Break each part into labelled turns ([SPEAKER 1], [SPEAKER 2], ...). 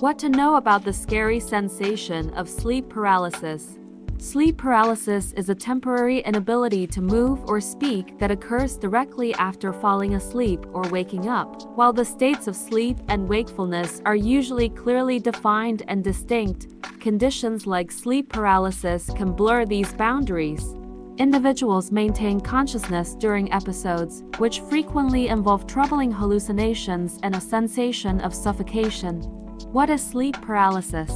[SPEAKER 1] What to know about the scary sensation of sleep paralysis. Sleep paralysis is a temporary inability to move or speak that occurs directly after falling asleep or waking up. While the states of sleep and wakefulness are usually clearly defined and distinct, conditions like sleep paralysis can blur these boundaries. Individuals maintain consciousness during episodes, which frequently involve troubling hallucinations and a sensation of suffocation. What is sleep paralysis?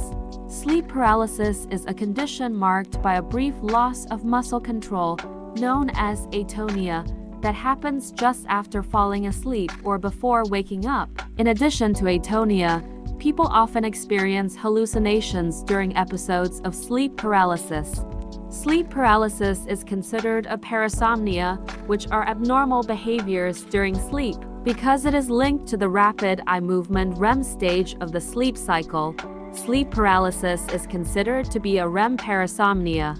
[SPEAKER 1] Sleep paralysis is a condition marked by a brief loss of muscle control, known as atonia, that happens just after falling asleep or before waking up. In addition to atonia, people often experience hallucinations during episodes of sleep paralysis. Sleep paralysis is considered a parasomnia, which are abnormal behaviors during sleep. Because it is linked to the rapid eye movement REM stage of the sleep cycle, sleep paralysis is considered to be a REM parasomnia.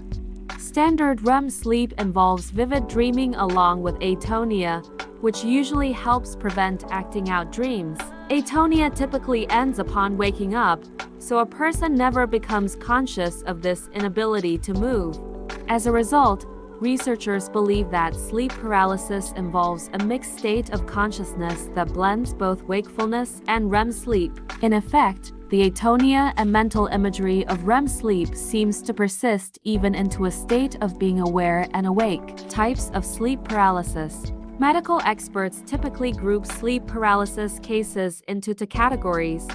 [SPEAKER 1] Standard REM sleep involves vivid dreaming along with atonia, which usually helps prevent acting out dreams. Atonia typically ends upon waking up, so a person never becomes conscious of this inability to move. As a result, researchers believe that sleep paralysis involves a mixed state of consciousness that blends both wakefulness and REM sleep. In effect, the atonia and mental imagery of REM sleep seems to persist even into a state of being aware and awake. Types of sleep paralysis. Medical experts typically group sleep paralysis cases into two categories.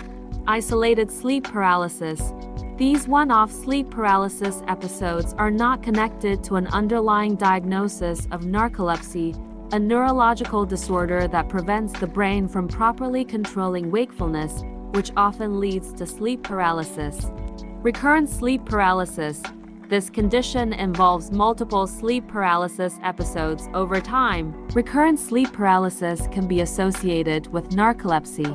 [SPEAKER 1] Isolated sleep paralysis. These one-off sleep paralysis episodes are not connected to an underlying diagnosis of narcolepsy, a neurological disorder that prevents the brain from properly controlling wakefulness, which often leads to sleep paralysis. Recurrent sleep paralysis. This condition involves multiple sleep paralysis episodes over time. Recurrent sleep paralysis can be associated with narcolepsy.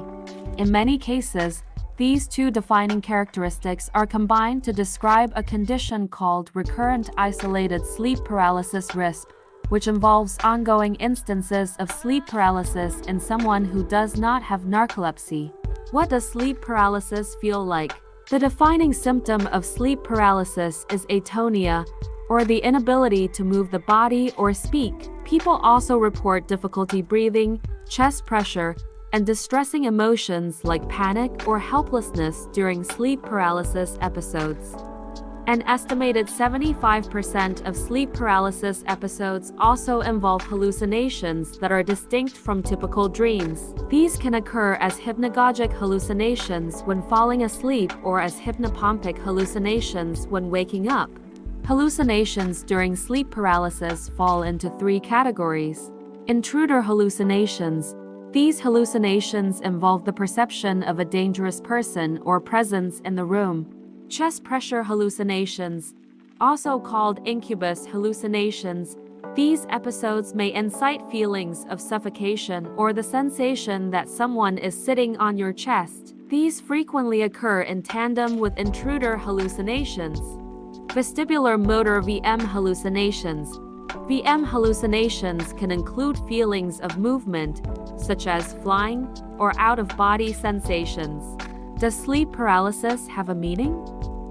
[SPEAKER 1] In many cases, these two defining characteristics are combined to describe a condition called recurrent isolated sleep paralysis (RISP), which involves ongoing instances of sleep paralysis in someone who does not have narcolepsy. What does sleep paralysis feel like? The defining symptom of sleep paralysis is atonia, or the inability to move the body or speak. People also report difficulty breathing, chest pressure, and distressing emotions like panic or helplessness during sleep paralysis episodes. An estimated 75% of sleep paralysis episodes also involve hallucinations that are distinct from typical dreams. These can occur as hypnagogic hallucinations when falling asleep or as hypnopompic hallucinations when waking up. Hallucinations during sleep paralysis fall into three categories. Intruder hallucinations. These hallucinations involve the perception of a dangerous person or presence in the room. Chest pressure hallucinations, also called incubus hallucinations. These episodes may incite feelings of suffocation or the sensation that someone is sitting on your chest. These frequently occur in tandem with intruder hallucinations. Vestibular motor VM hallucinations. VM hallucinations can include feelings of movement, such as flying or out-of-body sensations. Does sleep paralysis have a meaning?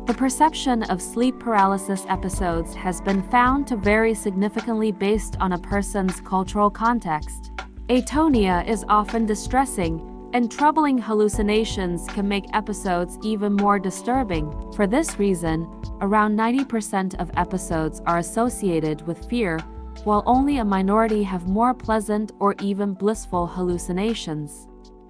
[SPEAKER 1] The perception of sleep paralysis episodes has been found to vary significantly based on a person's cultural context. Atonia is often distressing, and troubling hallucinations can make episodes even more disturbing. For this reason, around 90% of episodes are associated with fear, while only a minority have more pleasant or even blissful hallucinations.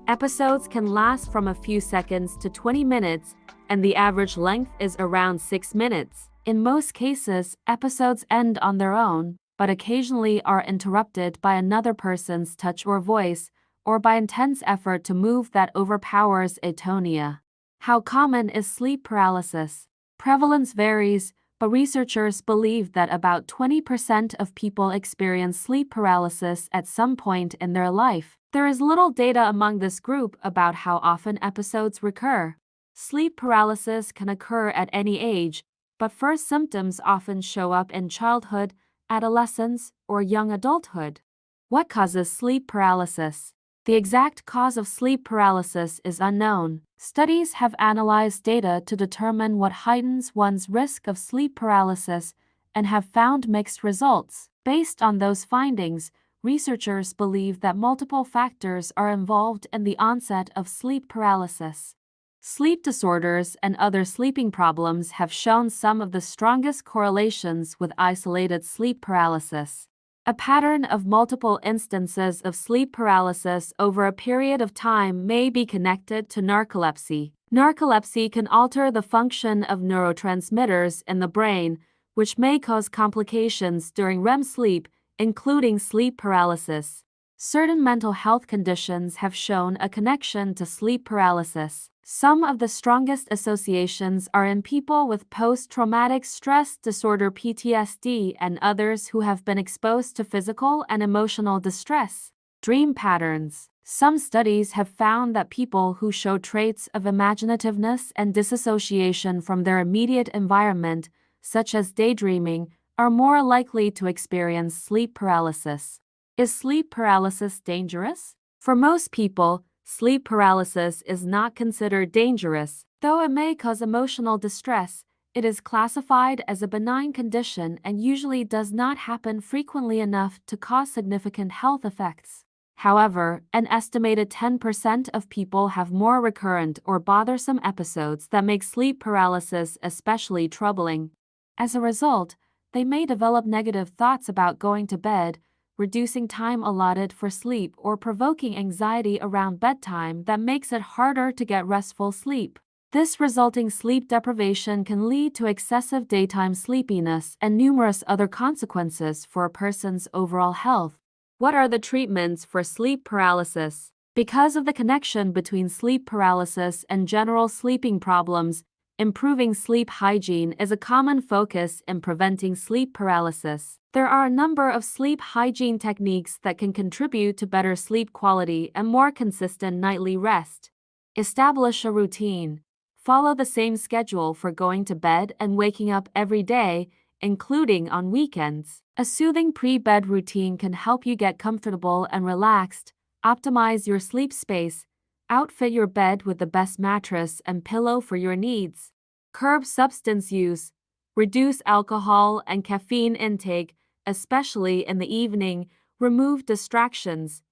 [SPEAKER 1] Episodes can last from a few seconds to 20 minutes, and the average length is around 6 minutes. In most cases, episodes end on their own, but occasionally are interrupted by another person's touch or voice, or by intense effort to move that overpowers atonia. How common is sleep paralysis? Prevalence varies, but researchers believe that about 20% of people experience sleep paralysis at some point in their life. There is little data among this group about how often episodes recur. Sleep paralysis can occur at any age, but first symptoms often show up in childhood, adolescence, or young adulthood. What causes sleep paralysis? The exact cause of sleep paralysis is unknown. Studies have analyzed data to determine what heightens one's risk of sleep paralysis and have found mixed results. Based on those findings, researchers believe that multiple factors are involved in the onset of sleep paralysis. Sleep disorders and other sleeping problems have shown some of the strongest correlations with isolated sleep paralysis. A pattern of multiple instances of sleep paralysis over a period of time may be connected to narcolepsy. Narcolepsy can alter the function of neurotransmitters in the brain, which may cause complications during REM sleep, including sleep paralysis. Certain mental health conditions have shown a connection to sleep paralysis. Some of the strongest associations are in people with post-traumatic stress disorder (PTSD) and others who have been exposed to physical and emotional distress. Dream patterns. Some studies have found that people who show traits of imaginativeness and disassociation from their immediate environment, such as daydreaming, are more likely to experience sleep paralysis. Is sleep paralysis dangerous? For most people, sleep paralysis is not considered dangerous. Though it may cause emotional distress, it is classified as a benign condition and usually does not happen frequently enough to cause significant health effects. However, an estimated 10% of people have more recurrent or bothersome episodes that make sleep paralysis especially troubling. As a result, they may develop negative thoughts about going to bed, reducing time allotted for sleep, or provoking anxiety around bedtime that makes it harder to get restful sleep. This resulting sleep deprivation can lead to excessive daytime sleepiness and numerous other consequences for a person's overall health. What are the treatments for sleep paralysis? Because of the connection between sleep paralysis and general sleeping problems, improving sleep hygiene is a common focus in preventing sleep paralysis. There are a number of sleep hygiene techniques that can contribute to better sleep quality and more consistent nightly rest. Establish a routine. Follow the same schedule for going to bed and waking up every day, including on weekends. A soothing pre-bed routine can help you get comfortable and relaxed, optimize your sleep space, outfit your bed with the best mattress and pillow for your needs. Curb substance use. Reduce alcohol and caffeine intake, especially in the evening. Remove distractions.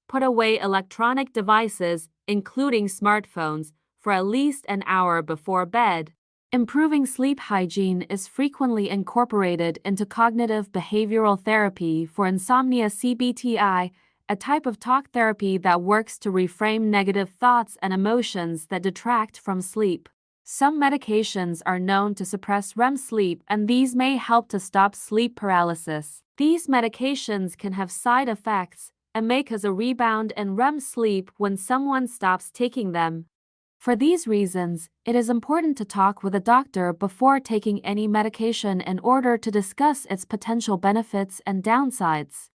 [SPEAKER 1] Put away electronic devices, including smartphones, for at least an hour before bed. Improving sleep hygiene is frequently incorporated into cognitive behavioral therapy for insomnia (CBTI), a type of talk therapy that works to reframe negative thoughts and emotions that detract from sleep. Some medications are known to suppress REM sleep, and these may help to stop sleep paralysis. These medications can have side effects and may cause a rebound in REM sleep when someone stops taking them. For these reasons, it is important to talk with a doctor before taking any medication in order to discuss its potential benefits and downsides.